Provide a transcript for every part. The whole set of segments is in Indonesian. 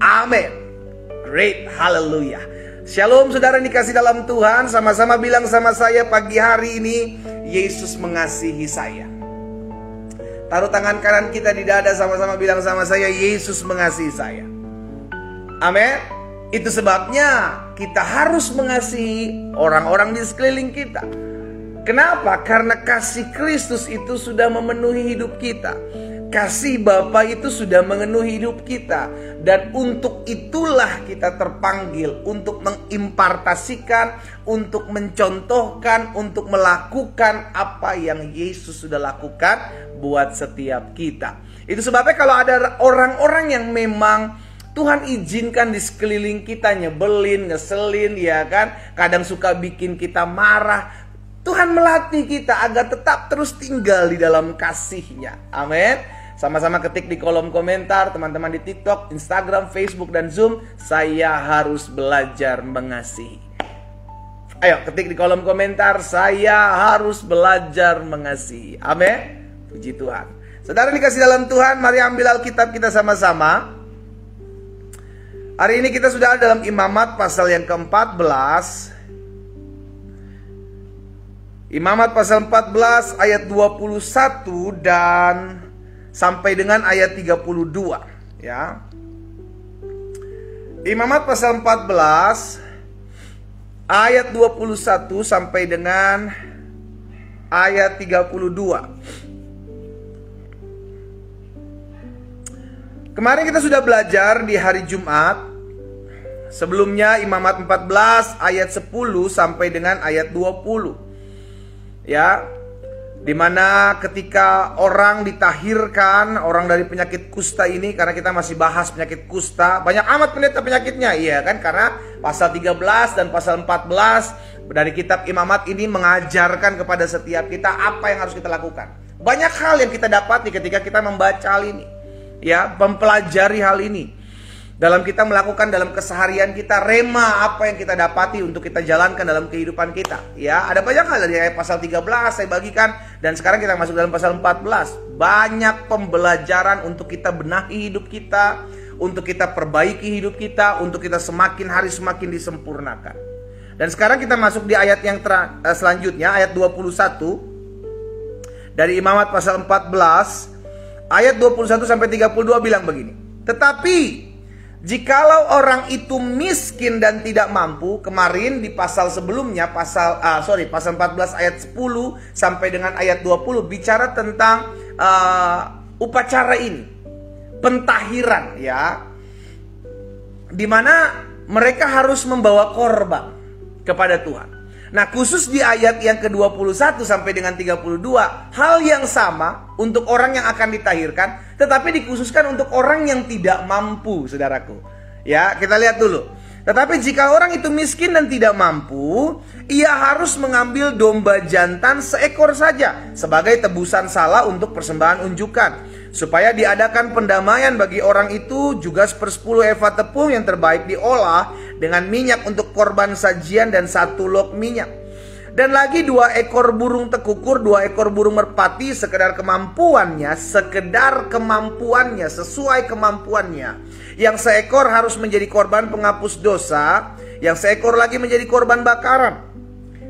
Amin. Great, haleluya. Shalom saudara yang dikasih dalam Tuhan. Sama-sama bilang sama saya pagi hari ini, Yesus mengasihi saya. Taruh tangan kanan kita di dada, sama-sama bilang sama saya, Yesus mengasihi saya. Amin. Itu sebabnya kita harus mengasihi orang-orang di sekeliling kita. Kenapa? Karena kasih Kristus itu sudah memenuhi hidup kita. Kasih Bapa itu sudah memenuhi hidup kita. Dan untuk itulah kita terpanggil untuk mengimpartasikan, untuk mencontohkan, untuk melakukan apa yang Yesus sudah lakukan buat setiap kita. Itu sebabnya kalau ada orang-orang yang memang Tuhan izinkan di sekeliling kita nyebelin, ngeselin, ya kan, kadang suka bikin kita marah, Tuhan melatih kita agar tetap terus tinggal di dalam kasih-Nya. Amin. Sama-sama ketik di kolom komentar, teman-teman di TikTok, Instagram, Facebook, dan Zoom, saya harus belajar mengasihi. Ayo ketik di kolom komentar, saya harus belajar mengasihi. Amin. Puji Tuhan. Saudara dikasih dalam Tuhan, mari ambil Alkitab kita sama-sama. Hari ini kita sudah ada dalam Imamat pasal yang ke-14. Imamat pasal 14 ayat 21 dan sampai dengan ayat 32, ya. Imamat pasal 14 ayat 21 sampai dengan ayat 32. Kemarin kita sudah belajar di hari Jumat. Sebelumnya Imamat 14 ayat 10 sampai dengan ayat 20. Ya, dimana ketika orang ditahirkan, orang dari penyakit kusta ini, karena kita masih bahas penyakit kusta, banyak amat pendeta penyakitnya, iya kan, karena pasal 13 dan pasal 14 dari kitab Imamat ini mengajarkan kepada setiap kita apa yang harus kita lakukan. Banyak hal yang kita dapati ketika kita membaca hal ini, ya, mempelajari hal ini. Dalam kita melakukan dalam keseharian kita, rema apa yang kita dapati untuk kita jalankan dalam kehidupan kita. Ya, ada banyak hal dari ayat pasal 13 saya bagikan, dan sekarang kita masuk dalam pasal 14. Banyak pembelajaran untuk kita benahi hidup kita, untuk kita perbaiki hidup kita, untuk kita semakin hari semakin disempurnakan. Dan sekarang kita masuk di ayat yang selanjutnya, ayat 21 dari Imamat pasal 14, ayat 21 sampai 32 bilang begini. Tetapi jikalau orang itu miskin dan tidak mampu, kemarin di pasal sebelumnya, pasal 14 ayat 10 sampai dengan ayat 20 bicara tentang upacara ini, pentahiran, ya, dimana mereka harus membawa korban kepada Tuhan. Nah, khusus di ayat yang ke-21 sampai dengan 32, hal yang sama untuk orang yang akan ditahirkan, tetapi dikhususkan untuk orang yang tidak mampu, saudaraku. Ya, kita lihat dulu. Tetapi jika orang itu miskin dan tidak mampu, ia harus mengambil domba jantan seekor saja sebagai tebusan salah untuk persembahan unjukan, supaya diadakan pendamaian bagi orang itu, juga 1/10 eva tepung yang terbaik diolah dengan minyak untuk korban sajian dan 1 log minyak. Dan lagi 2 ekor burung tekukur, 2 ekor burung merpati sekedar kemampuannya, sesuai kemampuannya. Yang seekor harus menjadi korban penghapus dosa, yang seekor lagi menjadi korban bakaran.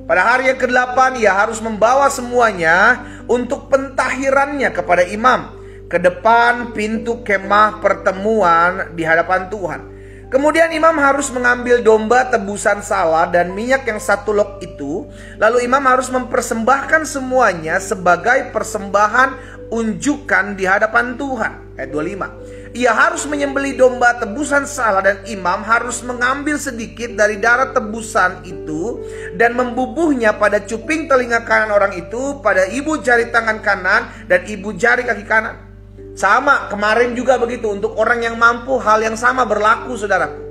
Pada hari yang ke-8 ia harus membawa semuanya untuk pentahirannya kepada imam ke depan pintu kemah pertemuan di hadapan Tuhan. Kemudian imam harus mengambil domba tebusan salah dan minyak yang 1 log itu. Lalu imam harus mempersembahkan semuanya sebagai persembahan unjukan di hadapan Tuhan. Ayat 25. Ia harus menyembelih domba tebusan salah dan imam harus mengambil sedikit dari darah tebusan itu dan membubuhnya pada cuping telinga kanan orang itu, pada ibu jari tangan kanan dan ibu jari kaki kanan. Sama, kemarin juga begitu. Untuk orang yang mampu, hal yang sama berlaku, saudaraku.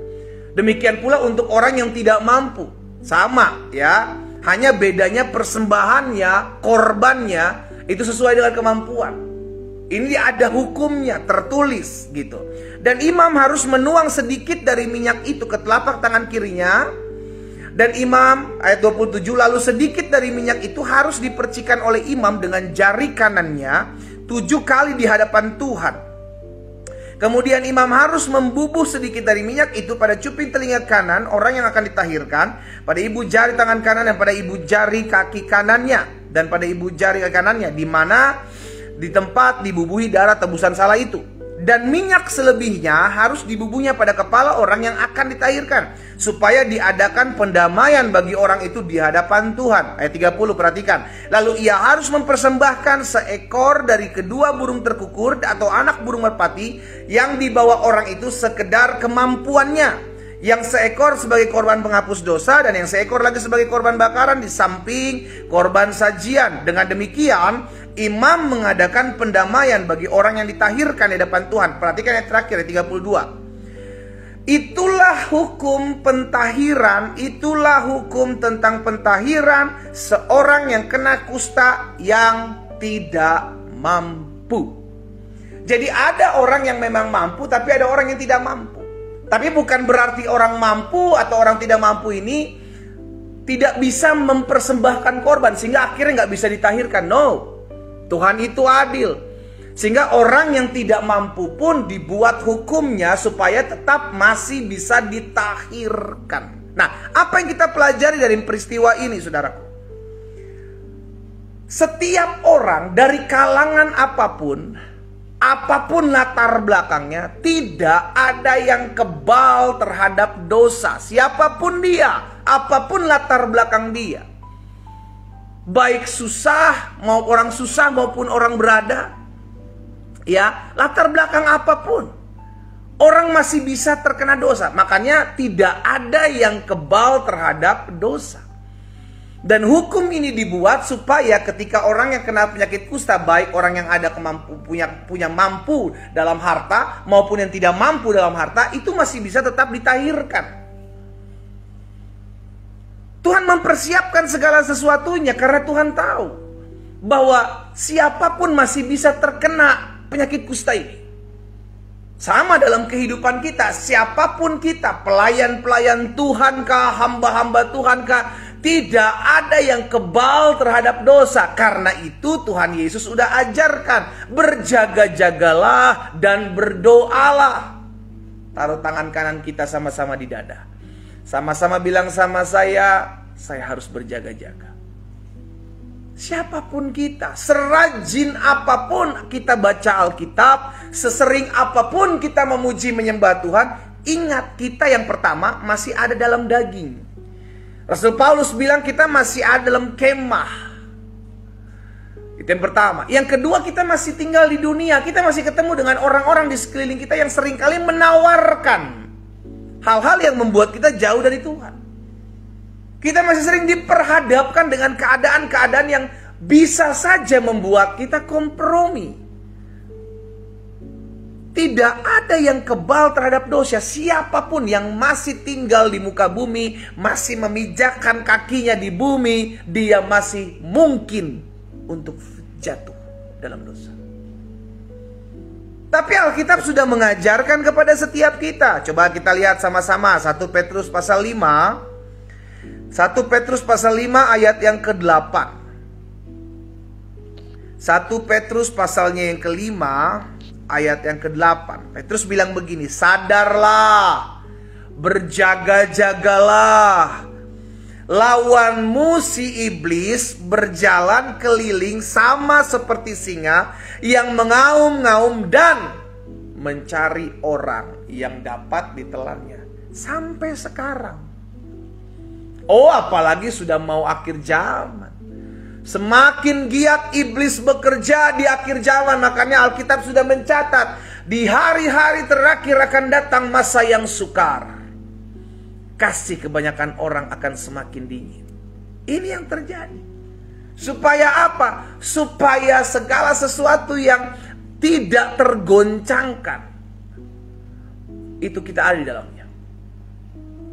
Demikian pula untuk orang yang tidak mampu. Sama, ya. Hanya bedanya persembahannya, korbannya, itu sesuai dengan kemampuan. Ini ada hukumnya, tertulis gitu. Dan imam harus menuang sedikit dari minyak itu ke telapak tangan kirinya. Dan imam, ayat 27, lalu sedikit dari minyak itu harus dipercikan oleh imam dengan jari kanannya 7 kali di hadapan Tuhan. Kemudian imam harus membubuh sedikit dari minyak itu pada cuping telinga kanan orang yang akan ditahirkan, pada ibu jari tangan kanan dan pada ibu jari kaki kanannya, dan pada ibu jari kaki kanannya, di mana di tempat dibubuhi darah tebusan salah itu. Dan minyak selebihnya harus dibubuhnya pada kepala orang yang akan ditahirkan, supaya diadakan pendamaian bagi orang itu di hadapan Tuhan. Ayat 30, perhatikan. Lalu ia harus mempersembahkan seekor dari kedua burung terkukur atau anak burung merpati yang dibawa orang itu sekedar kemampuannya. Yang seekor sebagai korban penghapus dosa dan yang seekor lagi sebagai korban bakaran di samping korban sajian. Dengan demikian imam mengadakan pendamaian bagi orang yang ditahirkan di hadapan Tuhan. Perhatikan yang terakhir, ayat 32. Itulah hukum pentahiran, itulah hukum tentang pentahiran seorang yang kena kusta yang tidak mampu. Jadi ada orang yang memang mampu, tapi ada orang yang tidak mampu. Tapi bukan berarti orang mampu atau orang tidak mampu ini tidak bisa mempersembahkan korban sehingga akhirnya nggak bisa ditahirkan. No, Tuhan itu adil. Sehingga orang yang tidak mampu pun dibuat hukumnya supaya tetap masih bisa ditahirkan. Nah, apa yang kita pelajari dari peristiwa ini, saudaraku? Setiap orang dari kalangan apapun, apapun latar belakangnya, tidak ada yang kebal terhadap dosa. Siapapun dia, apapun latar belakang dia. Baik susah, mau orang susah maupun orang berada. Ya, latar belakang apapun, orang masih bisa terkena dosa. Makanya tidak ada yang kebal terhadap dosa. Dan hukum ini dibuat supaya ketika orang yang kena penyakit kusta, baik orang yang ada punya mampu dalam harta maupun yang tidak mampu dalam harta, itu masih bisa tetap ditahirkan. Tuhan mempersiapkan segala sesuatunya karena Tuhan tahu bahwa siapapun masih bisa terkena penyakit kusta ini. Sama dalam kehidupan kita, siapapun kita, pelayan-pelayan Tuhan kah, hamba-hamba Tuhan kah, tidak ada yang kebal terhadap dosa. Karena itu Tuhan Yesus sudah ajarkan, berjaga-jagalah dan berdoalah. Taruh tangan kanan kita sama-sama di dada. Sama-sama bilang sama saya harus berjaga-jaga. Siapapun kita, serajin apapun kita baca Alkitab, sesering apapun kita memuji menyembah Tuhan, ingat kita yang pertama masih ada dalam daging. Rasul Paulus bilang kita masih ada dalam kemah. Itu yang pertama. Yang kedua, kita masih tinggal di dunia. Kita masih ketemu dengan orang-orang di sekeliling kita yang seringkali menawarkan hal-hal yang membuat kita jauh dari Tuhan. Kita masih sering diperhadapkan dengan keadaan-keadaan yang bisa saja membuat kita kompromi. Tidak ada yang kebal terhadap dosa. Siapapun yang masih tinggal di muka bumi, masih memijakkan kakinya di bumi, dia masih mungkin untuk jatuh dalam dosa. Tapi Alkitab sudah mengajarkan kepada setiap kita. Coba kita lihat sama-sama 1 Petrus pasal 5. 1 Petrus pasal 5 ayat yang ke-8. 1 Petrus pasalnya yang ke-5 ayat yang ke-8. Petrus bilang begini, sadarlah, berjaga-jagalah. Lawanmu si iblis berjalan keliling sama seperti singa yang mengaum-ngaum dan mencari orang yang dapat ditelannya. Sampai sekarang. Oh, apalagi sudah mau akhir zaman. Semakin giat iblis bekerja di akhir zaman. Makanya Alkitab sudah mencatat, di hari-hari terakhir akan datang masa yang sukar. Kasih kebanyakan orang akan semakin dingin. Ini yang terjadi. Supaya apa? Supaya segala sesuatu yang tidak tergoncangkan, itu kita ada di dalamnya.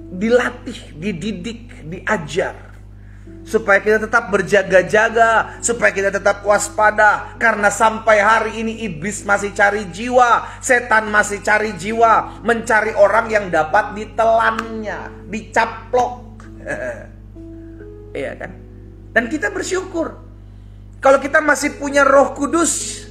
Dilatih, dididik, diajar. Supaya kita tetap berjaga-jaga, supaya kita tetap waspada. Karena sampai hari ini iblis masih cari jiwa, setan masih cari jiwa, mencari orang yang dapat ditelannya, dicaplok. Iya kan? Dan kita bersyukur kalau kita masih punya Roh Kudus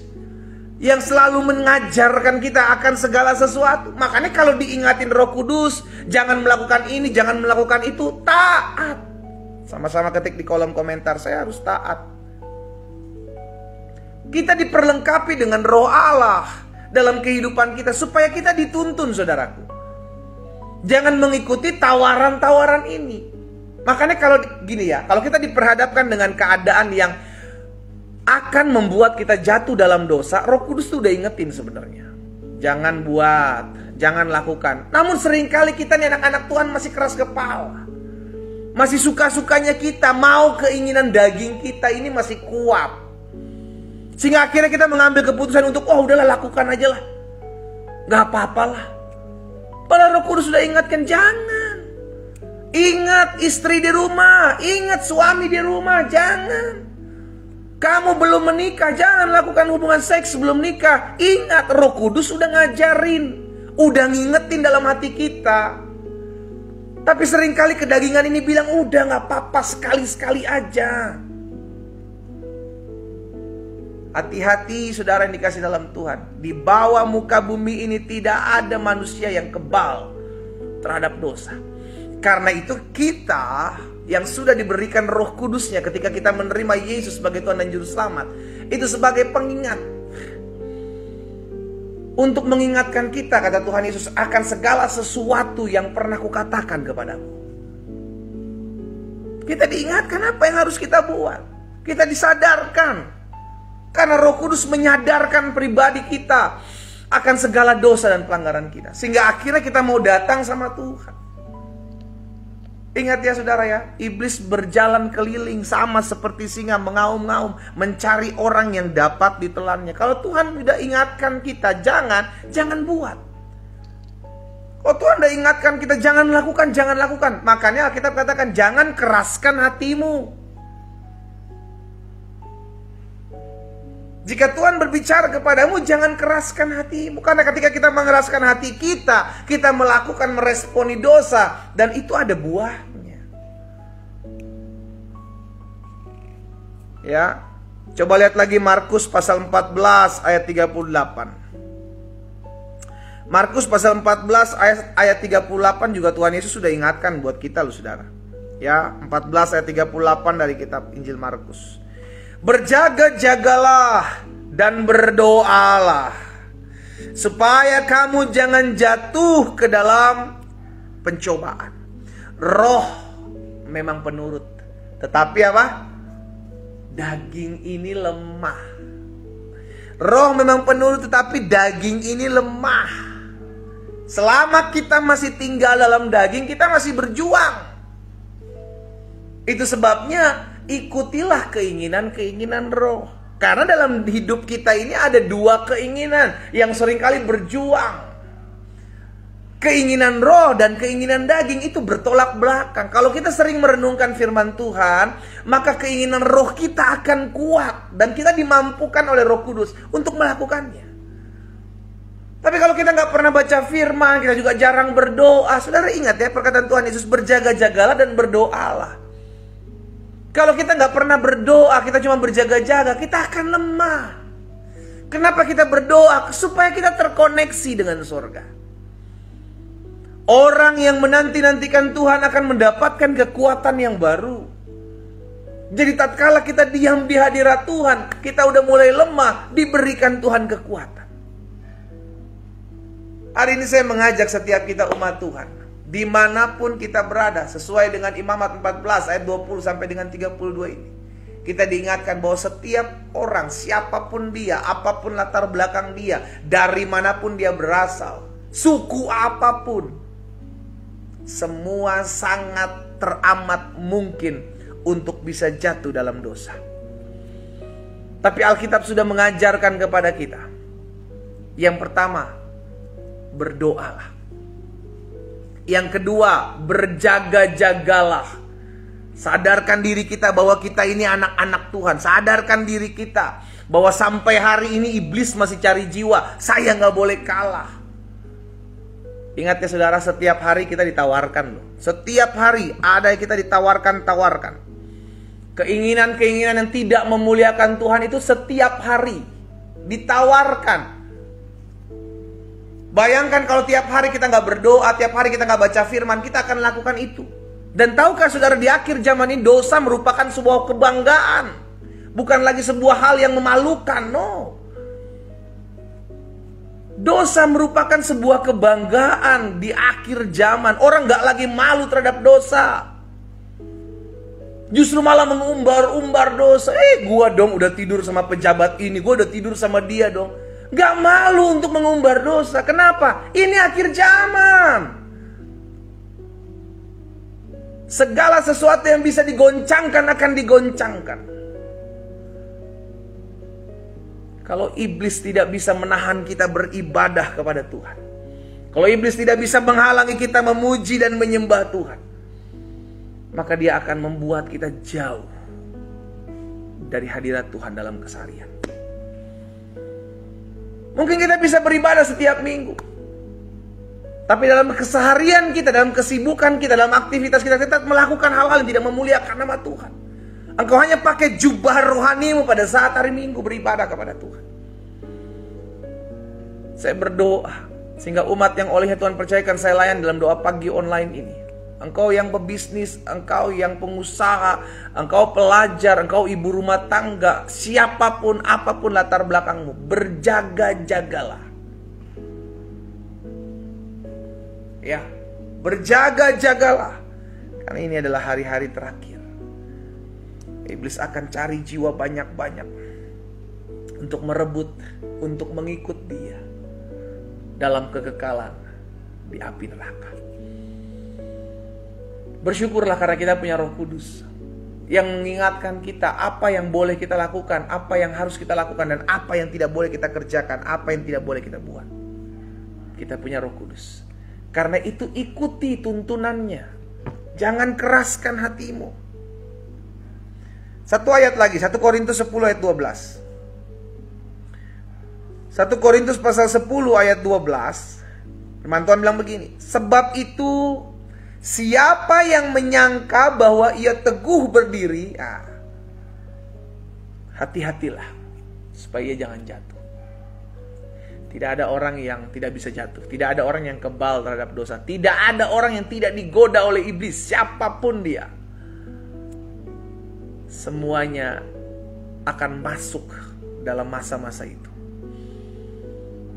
yang selalu mengajarkan kita akan segala sesuatu. Makanya kalau diingatin Roh Kudus, jangan melakukan ini, jangan melakukan itu, taat. Sama-sama ketik di kolom komentar, saya harus taat. Kita diperlengkapi dengan Roh Allah dalam kehidupan kita supaya kita dituntun, saudaraku. Jangan mengikuti tawaran-tawaran ini. Makanya kalau gini ya, kalau kita diperhadapkan dengan keadaan yang akan membuat kita jatuh dalam dosa, Roh Kudus tuh udah ingetin sebenarnya. Jangan buat, jangan lakukan. Namun seringkali kita nih anak-anak Tuhan masih keras kepala. Masih suka-sukanya kita, mau keinginan daging kita ini masih kuat. Sehingga akhirnya kita mengambil keputusan untuk, oh udahlah lakukan aja lah. Gak apa-apalah. Padahal Roh Kudus sudah ingatkan, jangan. Ingat istri di rumah, ingat suami di rumah, jangan. Kamu belum menikah, jangan lakukan hubungan seks sebelum nikah. Ingat, Roh Kudus udah ngajarin, udah ngingetin dalam hati kita. Tapi seringkali kedagingan ini bilang, udah gak apa-apa, sekali-sekali aja. Hati-hati saudara yang dikasih dalam Tuhan. Di bawah muka bumi ini tidak ada manusia yang kebal terhadap dosa. Karena itu kita yang sudah diberikan Roh Kudusnya ketika kita menerima Yesus sebagai Tuhan dan Juru Selamat, itu sebagai pengingat. Untuk mengingatkan kita, kata Tuhan Yesus, akan segala sesuatu yang pernah kukatakan kepadamu. Kita diingatkan apa yang harus kita buat. Kita disadarkan. Karena Roh Kudus menyadarkan pribadi kita akan segala dosa dan pelanggaran kita. Sehingga akhirnya kita mau datang sama Tuhan. Ingat ya saudara ya, iblis berjalan keliling sama seperti singa mengaum-ngaum mencari orang yang dapat ditelannya. Kalau Tuhan tidak ingatkan kita, jangan buat. Kalau Tuhan tidak ingatkan kita, jangan lakukan. Makanya Alkitab katakan, jangan keraskan hatimu. Jika Tuhan berbicara kepadamu, jangan keraskan hatimu. Karena ketika kita mengeraskan hati kita, kita melakukan meresponi dosa. Dan itu ada buahnya. Ya, coba lihat lagi Markus pasal 14 ayat 38. Markus pasal 14 ayat 38 juga Tuhan Yesus sudah ingatkan buat kita loh saudara. Ya, 14 ayat 38 dari kitab Injil Markus. Berjaga-jagalah dan berdoalah supaya kamu jangan jatuh ke dalam pencobaan. Roh memang penurut, tetapi apa? Daging ini lemah. Roh memang penurut, tetapi daging ini lemah. Selama kita masih tinggal dalam daging, kita masih berjuang. Itu sebabnya ikutilah keinginan-keinginan roh. Karena dalam hidup kita ini ada dua keinginan yang seringkali berjuang. Keinginan roh dan keinginan daging itu bertolak belakang. Kalau kita sering merenungkan firman Tuhan, maka keinginan roh kita akan kuat. Dan kita dimampukan oleh Roh Kudus untuk melakukannya. Tapi kalau kita nggak pernah baca firman, kita juga jarang berdoa. Saudara ingat ya perkataan Tuhan Yesus, berjaga-jagalah dan berdoalah. Kalau kita nggak pernah berdoa, kita cuma berjaga-jaga, kita akan lemah. Kenapa kita berdoa? Supaya kita terkoneksi dengan surga. Orang yang menanti-nantikan Tuhan akan mendapatkan kekuatan yang baru. Jadi tatkala kita diam di hadirat Tuhan, kita udah mulai lemah, diberikan Tuhan kekuatan. Hari ini saya mengajak setiap kita umat Tuhan, dimanapun kita berada, sesuai dengan Imamat 14 ayat 20 sampai dengan 32 ini, kita diingatkan bahwa setiap orang, siapapun dia, apapun latar belakang dia, dari manapun dia berasal, suku apapun, semua sangat teramat mungkin untuk bisa jatuh dalam dosa. Tapi Alkitab sudah mengajarkan kepada kita, yang pertama, berdoalah. Yang kedua, berjaga-jagalah. Sadarkan diri kita bahwa kita ini anak-anak Tuhan. Sadarkan diri kita bahwa sampai hari ini iblis masih cari jiwa. Saya gak boleh kalah. Ingat ya saudara, setiap hari kita ditawarkan loh. Setiap hari ada yang kita ditawarkan. Keinginan-keinginan yang tidak memuliakan Tuhan itu setiap hari ditawarkan. Bayangkan kalau tiap hari kita nggak berdoa, tiap hari kita nggak baca firman, kita akan lakukan itu. Dan tahukah saudara, di akhir zaman ini dosa merupakan sebuah kebanggaan. Bukan lagi sebuah hal yang memalukan, no. Dosa merupakan sebuah kebanggaan di akhir zaman. Orang nggak lagi malu terhadap dosa. Justru malah mengumbar-umbar dosa. Gua dong udah tidur sama pejabat ini, gua udah tidur sama dia dong. Gak malu untuk mengumbar dosa. Kenapa? Ini akhir zaman. Segala sesuatu yang bisa digoncangkan akan digoncangkan. Kalau iblis tidak bisa menahan kita beribadah kepada Tuhan, kalau iblis tidak bisa menghalangi kita memuji dan menyembah Tuhan, maka dia akan membuat kita jauh dari hadirat Tuhan dalam keseharian. Mungkin kita bisa beribadah setiap minggu, tapi dalam keseharian kita, dalam kesibukan kita, dalam aktivitas kita tetap melakukan hal-hal yang tidak memuliakan nama Tuhan. Engkau hanya pakai jubah rohanimu pada saat hari Minggu beribadah kepada Tuhan. Saya berdoa sehingga umat yang oleh Tuhan percayakan saya layan dalam doa pagi online ini. Engkau yang pebisnis, engkau yang pengusaha, engkau pelajar, engkau ibu rumah tangga, siapapun, apapun latar belakangmu, berjaga-jagalah. Ya, berjaga-jagalah. Karena ini adalah hari-hari terakhir. Iblis akan cari jiwa banyak-banyak untuk merebut, untuk mengikut dia dalam kekekalan di api neraka. Bersyukurlah karena kita punya Roh Kudus yang mengingatkan kita apa yang boleh kita lakukan, apa yang harus kita lakukan, dan apa yang tidak boleh kita kerjakan, apa yang tidak boleh kita buat. Kita punya Roh Kudus. Karena itu ikuti tuntunannya. Jangan keraskan hatimu. Satu ayat lagi, 1 Korintus 10 ayat 12. 1 Korintus pasal 10 ayat 12. Firman Tuhan bilang begini, sebab itu siapa yang menyangka bahwa ia teguh berdiri, hati-hatilah supaya ia jangan jatuh. Tidak ada orang yang tidak bisa jatuh. Tidak ada orang yang kebal terhadap dosa. Tidak ada orang yang tidak digoda oleh iblis, siapapun dia. Semuanya akan masuk dalam masa-masa itu.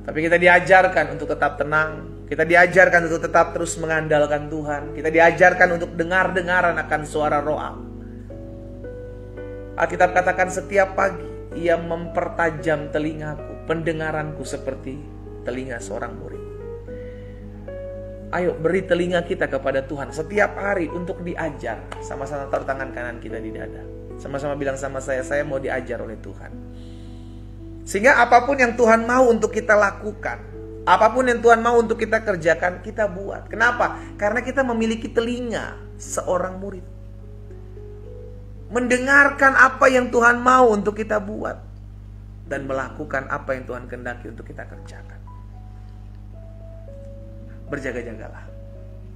Tapi kita diajarkan untuk tetap tenang. Kita diajarkan untuk tetap terus mengandalkan Tuhan. Kita diajarkan untuk dengar-dengaran akan suara Roh Allah. Alkitab katakan setiap pagi ia mempertajam telingaku, pendengaranku seperti telinga seorang murid. Ayo beri telinga kita kepada Tuhan setiap hari untuk diajar. Sama-sama taruh tangan kanan kita di dada. Sama-sama bilang sama saya mau diajar oleh Tuhan. Sehingga apapun yang Tuhan mau untuk kita lakukan, apapun yang Tuhan mau untuk kita kerjakan, kita buat. Kenapa? Karena kita memiliki telinga seorang murid. Mendengarkan apa yang Tuhan mau untuk kita buat. Dan melakukan apa yang Tuhan kehendaki untuk kita kerjakan. Berjaga-jagalah.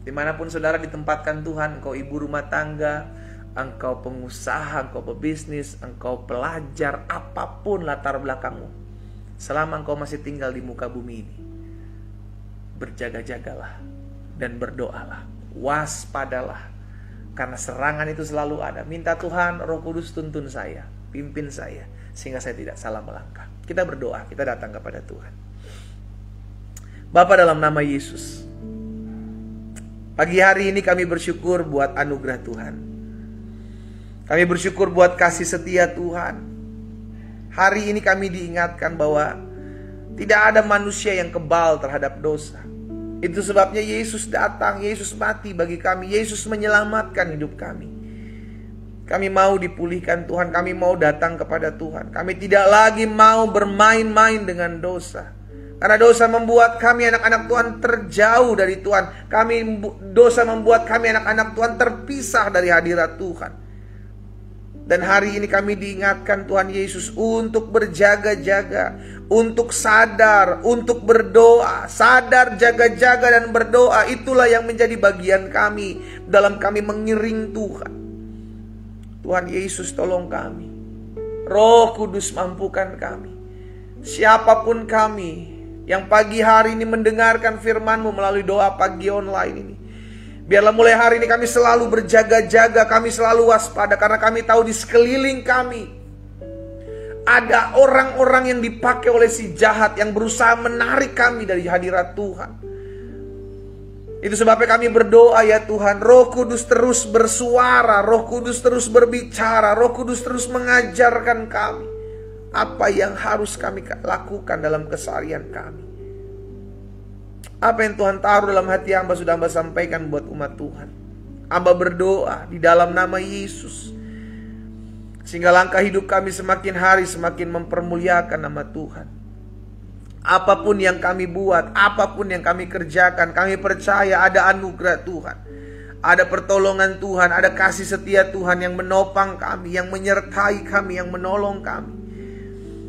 Dimanapun saudara ditempatkan Tuhan, engkau ibu rumah tangga, engkau pengusaha, engkau pebisnis, engkau pelajar, apapun latar belakangmu, selama engkau masih tinggal di muka bumi ini, berjaga-jagalah dan berdoalah, waspadalah, karena serangan itu selalu ada. Minta Tuhan Roh Kudus tuntun saya, pimpin saya, sehingga saya tidak salah melangkah. Kita berdoa, kita datang kepada Tuhan. Bapa, dalam nama Yesus, pagi hari ini kami bersyukur buat anugerah Tuhan. Kami bersyukur buat kasih setia Tuhan. Hari ini kami diingatkan bahwa tidak ada manusia yang kebal terhadap dosa. Itu sebabnya Yesus datang, Yesus mati bagi kami, Yesus menyelamatkan hidup kami. Kami mau dipulihkan Tuhan, kami mau datang kepada Tuhan. Kami tidak lagi mau bermain-main dengan dosa. Karena dosa membuat kami anak-anak Tuhan terjauh dari Tuhan. Dosa membuat kami anak-anak Tuhan terpisah dari hadirat Tuhan. Dan hari ini kami diingatkan Tuhan Yesus untuk berjaga-jaga, untuk sadar, untuk berdoa. Sadar, jaga-jaga dan berdoa, itulah yang menjadi bagian kami dalam kami mengiring Tuhan. Tuhan Yesus tolong kami. Roh Kudus mampukan kami. siapapun kami yang pagi hari ini mendengarkan firman-Mu melalui doa pagi online ini, biarlah mulai hari ini kami selalu berjaga-jaga, kami selalu waspada, karena kami tahu di sekeliling kami ada orang-orang yang dipakai oleh si jahat yang berusaha menarik kami dari hadirat Tuhan. Itu sebabnya kami berdoa ya Tuhan, Roh Kudus terus bersuara, Roh Kudus terus berbicara, Roh Kudus terus mengajarkan kami apa yang harus kami lakukan dalam keseharian kami. Apa yang Tuhan taruh dalam hati hamba sudah hamba sampaikan buat umat Tuhan. Hamba berdoa di dalam nama Yesus, sehingga langkah hidup kami semakin hari semakin mempermuliakan nama Tuhan. Apapun yang kami buat, apapun yang kami kerjakan, kami percaya ada anugerah Tuhan, ada pertolongan Tuhan, ada kasih setia Tuhan yang menopang kami, yang menyertai kami, yang menolong kami.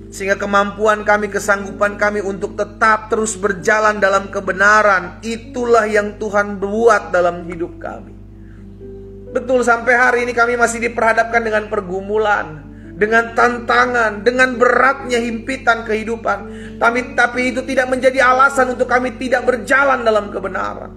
Sehingga kemampuan kami, kesanggupan kami untuk tetap terus berjalan dalam kebenaran, itulah yang Tuhan buat dalam hidup kami. Betul, sampai hari ini kami masih diperhadapkan dengan pergumulan, dengan tantangan, dengan beratnya himpitan kehidupan. Tapi itu tidak menjadi alasan untuk kami tidak berjalan dalam kebenaran.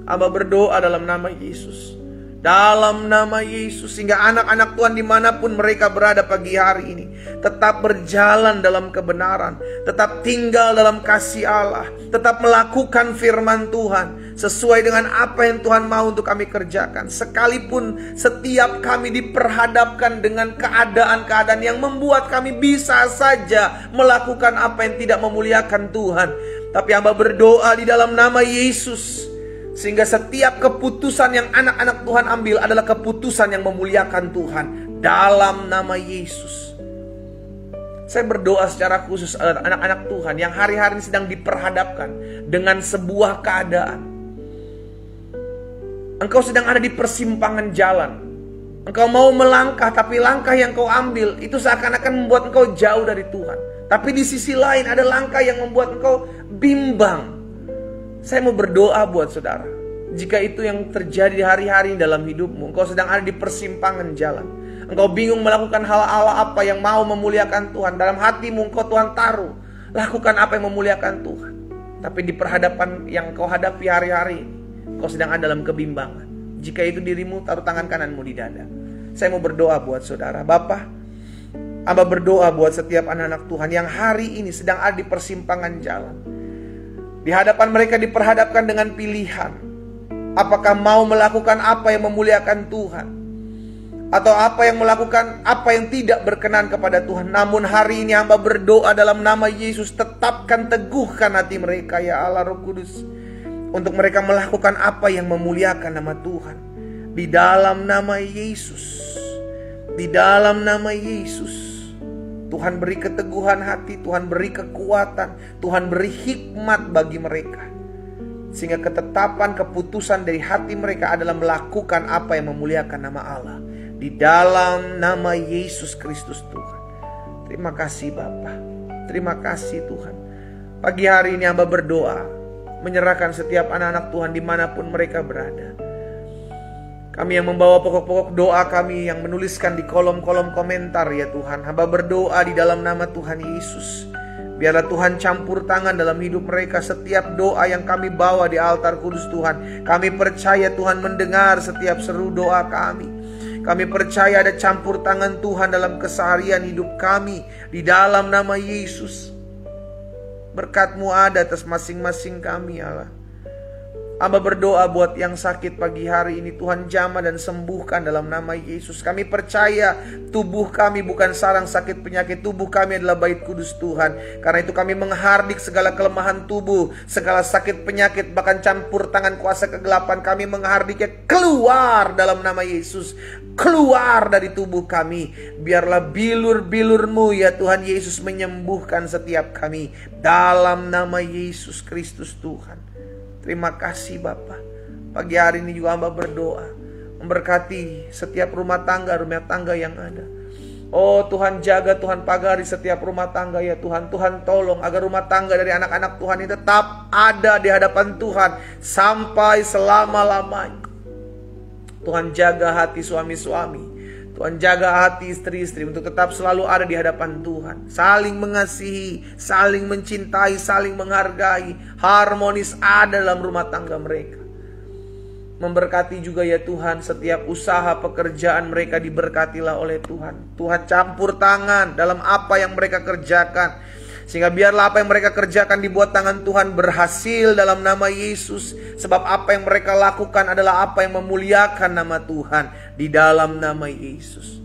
Hamba berdoa dalam nama Yesus, dalam nama Yesus, sehingga anak-anak Tuhan dimanapun mereka berada pagi hari ini tetap berjalan dalam kebenaran, tetap tinggal dalam kasih Allah, tetap melakukan firman Tuhan sesuai dengan apa yang Tuhan mau untuk kami kerjakan. Sekalipun setiap kami diperhadapkan dengan keadaan-keadaan yang membuat kami bisa saja melakukan apa yang tidak memuliakan Tuhan, tapi hamba berdoa di dalam nama Yesus, sehingga setiap keputusan yang anak-anak Tuhan ambil adalah keputusan yang memuliakan Tuhan. Dalam nama Yesus, saya berdoa secara khusus anak-anak Tuhan yang hari-hari ini sedang diperhadapkan dengan sebuah keadaan. Engkau sedang ada di persimpangan jalan. Engkau mau melangkah, tapi langkah yang kau ambil itu seakan-akan membuat engkau jauh dari Tuhan. Tapi di sisi lain ada langkah yang membuat engkau bimbang. Saya mau berdoa buat saudara, jika itu yang terjadi hari-hari dalam hidupmu, engkau sedang ada di persimpangan jalan, engkau bingung melakukan hal-hal apa yang mau memuliakan Tuhan. Dalam hatimu engkau Tuhan taruh, lakukan apa yang memuliakan Tuhan. Tapi di perhadapan yang kau hadapi hari-hari ini, kau sedang ada dalam kebimbangan. Jika itu dirimu, taruh tangan kananmu di dada. Saya mau berdoa buat saudara. Bapa, hamba berdoa buat setiap anak-anak Tuhan yang hari ini sedang ada di persimpangan jalan. Di hadapan mereka diperhadapkan dengan pilihan. Apakah mau melakukan apa yang memuliakan Tuhan, atau apa yang melakukan apa yang tidak berkenan kepada Tuhan. Namun hari ini hamba berdoa dalam nama Yesus, tetapkan, teguhkan hati mereka ya Allah Roh Kudus, untuk mereka melakukan apa yang memuliakan nama Tuhan. Di dalam nama Yesus, di dalam nama Yesus, Tuhan beri keteguhan hati, Tuhan beri kekuatan, Tuhan beri hikmat bagi mereka, sehingga ketetapan keputusan dari hati mereka adalah melakukan apa yang memuliakan nama Allah. Di dalam nama Yesus Kristus Tuhan. Terima kasih Bapa, terima kasih Tuhan. Pagi hari ini hamba berdoa, menyerahkan setiap anak-anak Tuhan dimanapun mereka berada. Kami yang membawa pokok-pokok doa kami, yang menuliskan di kolom-kolom komentar ya Tuhan, hamba berdoa di dalam nama Tuhan Yesus, biarlah Tuhan campur tangan dalam hidup mereka. Setiap doa yang kami bawa di altar kudus Tuhan, kami percaya Tuhan mendengar setiap seru doa kami. Kami percaya ada campur tangan Tuhan dalam keseharian hidup kami. Di dalam nama Yesus, berkat-Mu ada atas masing-masing kami Allah. Hamba berdoa buat yang sakit pagi hari ini, Tuhan jamah dan sembuhkan dalam nama Yesus. Kami percaya tubuh kami bukan sarang sakit penyakit, tubuh kami adalah bait kudus Tuhan. Karena itu kami menghardik segala kelemahan tubuh, segala sakit penyakit, bahkan campur tangan kuasa kegelapan, kami menghardiknya keluar dalam nama Yesus. Keluar dari tubuh kami. Biarlah bilur-bilur-Mu ya Tuhan Yesus menyembuhkan setiap kami. Dalam nama Yesus Kristus Tuhan. Terima kasih Bapa. Pagi hari ini juga hamba berdoa, memberkati setiap rumah tangga yang ada. Oh Tuhan, jaga, Tuhan pagari setiap rumah tangga ya Tuhan. Tuhan tolong agar rumah tangga dari anak-anak Tuhan ini tetap ada di hadapan Tuhan sampai selama-lamanya. Tuhan jaga hati suami-suami, Tuhan jaga hati istri-istri untuk tetap selalu ada di hadapan Tuhan. Saling mengasihi, saling mencintai, saling menghargai. Harmonis ada dalam rumah tangga mereka. Memberkati juga ya Tuhan setiap usaha pekerjaan mereka diberkatilah oleh Tuhan. Tuhan campur tangan dalam apa yang mereka kerjakan. Sehingga biarlah apa yang mereka kerjakan dibuat tangan Tuhan berhasil dalam nama Yesus. Sebab apa yang mereka lakukan adalah apa yang memuliakan nama Tuhan di dalam nama Yesus.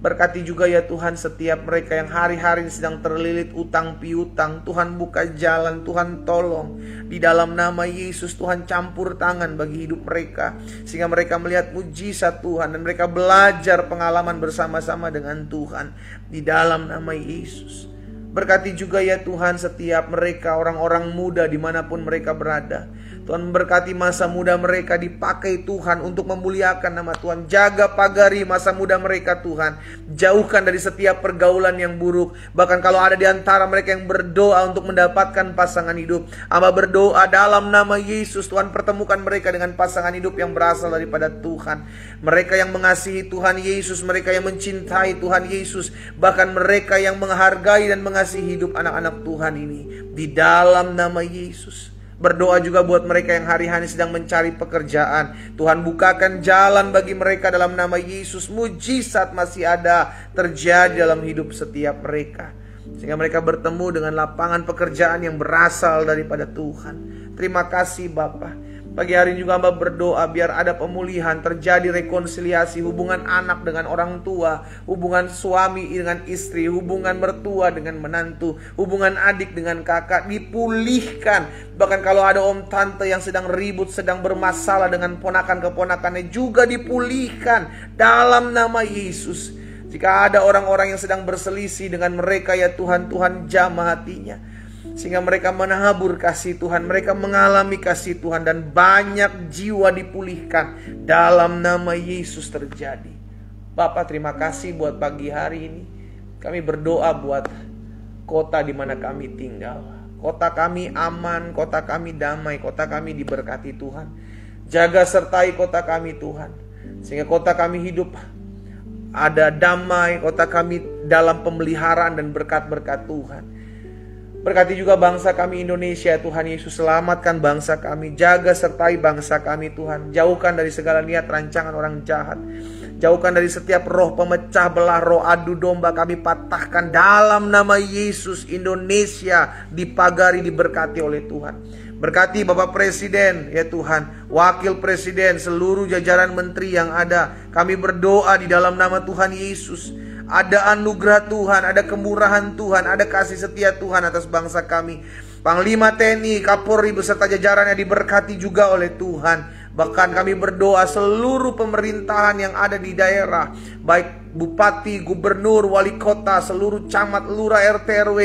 Berkati juga ya Tuhan setiap mereka yang hari-hari sedang terlilit utang piutang. Tuhan buka jalan, Tuhan tolong. Di dalam nama Yesus Tuhan campur tangan bagi hidup mereka. Sehingga mereka melihat mujizat Tuhan. Dan mereka belajar pengalaman bersama-sama dengan Tuhan. Di dalam nama Yesus. Berkati juga ya Tuhan setiap mereka orang-orang muda dimanapun mereka berada. Tuhan memberkati masa muda mereka dipakai Tuhan untuk memuliakan nama Tuhan. Jaga pagari masa muda mereka Tuhan. Jauhkan dari setiap pergaulan yang buruk. Bahkan kalau ada di antara mereka yang berdoa untuk mendapatkan pasangan hidup, Hamba berdoa dalam nama Yesus Tuhan pertemukan mereka dengan pasangan hidup yang berasal daripada Tuhan. Mereka yang mengasihi Tuhan Yesus, mereka yang mencintai Tuhan Yesus, bahkan mereka yang menghargai dan mengasihi hidup anak-anak Tuhan ini. Di dalam nama Yesus. Berdoa juga buat mereka yang hari-hari sedang mencari pekerjaan. Tuhan bukakan jalan bagi mereka dalam nama Yesus. Mujizat masih ada terjadi dalam hidup setiap mereka. Sehingga mereka bertemu dengan lapangan pekerjaan yang berasal daripada Tuhan. Terima kasih Bapa. Pagi hari ini juga Hamba berdoa biar ada pemulihan, terjadi rekonsiliasi hubungan anak dengan orang tua, hubungan suami dengan istri, hubungan mertua dengan menantu, hubungan adik dengan kakak dipulihkan. Bahkan kalau ada om tante yang sedang ribut, sedang bermasalah dengan ponakan-keponakannya juga dipulihkan dalam nama Yesus. Jika ada orang-orang yang sedang berselisih dengan mereka ya Tuhan, Tuhan jamah hatinya. Sehingga mereka menabur kasih Tuhan, mereka mengalami kasih Tuhan, dan banyak jiwa dipulihkan dalam nama Yesus terjadi. Bapak terima kasih buat pagi hari ini. Kami berdoa buat kota di mana kami tinggal. Kota kami aman, kota kami damai, kota kami diberkati Tuhan. Jaga sertai kota kami Tuhan. Sehingga kota kami hidup ada damai, kota kami dalam pemeliharaan dan berkat-berkat Tuhan. Berkati juga bangsa kami Indonesia Tuhan Yesus, selamatkan bangsa kami, jaga sertai bangsa kami Tuhan. Jauhkan dari segala niat rancangan orang jahat. Jauhkan dari setiap roh pemecah belah, roh adu domba kami patahkan dalam nama Yesus. Indonesia dipagari, diberkati oleh Tuhan. Berkati Bapak Presiden ya Tuhan, Wakil Presiden, seluruh jajaran menteri yang ada. Kami berdoa di dalam nama Tuhan Yesus. Ada anugerah Tuhan, ada kemurahan Tuhan, ada kasih setia Tuhan atas bangsa kami. Panglima TNI, Kapolri beserta jajarannya diberkati juga oleh Tuhan. Bahkan kami berdoa seluruh pemerintahan yang ada di daerah, baik bupati, gubernur, wali kota, seluruh camat, lurah, RT, RW.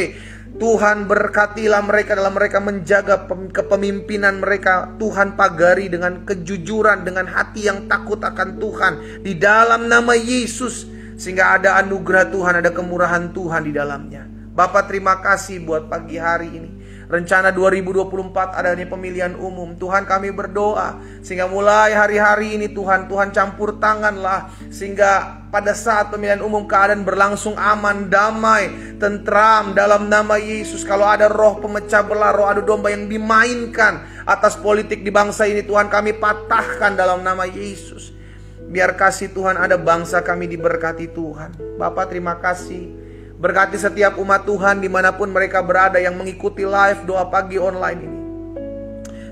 Tuhan berkatilah mereka dalam mereka menjaga kepemimpinan mereka. Tuhan pagari dengan kejujuran, dengan hati yang takut akan Tuhan. Di dalam nama Yesus. Sehingga ada anugerah Tuhan, ada kemurahan Tuhan di dalamnya. Bapak terima kasih buat pagi hari ini. Rencana 2024 adanya pemilihan umum. Tuhan kami berdoa. Sehingga mulai hari-hari ini Tuhan campur tanganlah. Sehingga pada saat pemilihan umum keadaan berlangsung aman, damai, tentram dalam nama Yesus. Kalau ada roh pemecah belah, roh adu domba yang dimainkan atas politik di bangsa ini, Tuhan kami patahkan dalam nama Yesus. Biar kasih Tuhan ada, bangsa kami diberkati Tuhan. Bapak terima kasih. Berkati setiap umat Tuhan dimanapun mereka berada yang mengikuti live doa pagi online ini.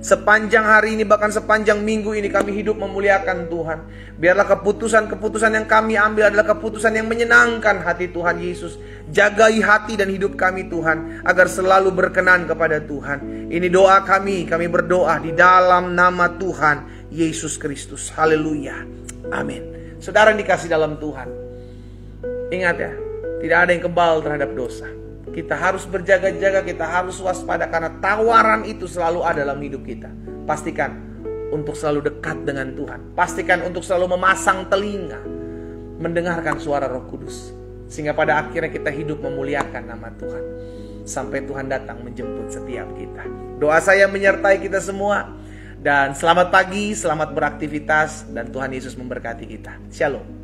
Sepanjang hari ini, bahkan sepanjang minggu ini kami hidup memuliakan Tuhan. Biarlah keputusan-keputusan yang kami ambil adalah keputusan yang menyenangkan hati Tuhan Yesus. Jagai hati dan hidup kami Tuhan, agar selalu berkenan kepada Tuhan. Ini doa kami berdoa di dalam nama Tuhan Yesus Kristus. Haleluya. Amin. Saudara yang dikasih dalam Tuhan, ingat ya, tidak ada yang kebal terhadap dosa. Kita harus berjaga-jaga, kita harus waspada, karena tawaran itu selalu ada dalam hidup kita. Pastikan untuk selalu dekat dengan Tuhan. Pastikan untuk selalu memasang telinga, mendengarkan suara Roh Kudus. Sehingga pada akhirnya kita hidup memuliakan nama Tuhan. Sampai Tuhan datang menjemput setiap kita. Doa saya menyertai kita semua. Dan selamat pagi, selamat beraktivitas, dan Tuhan Yesus memberkati kita. Shalom.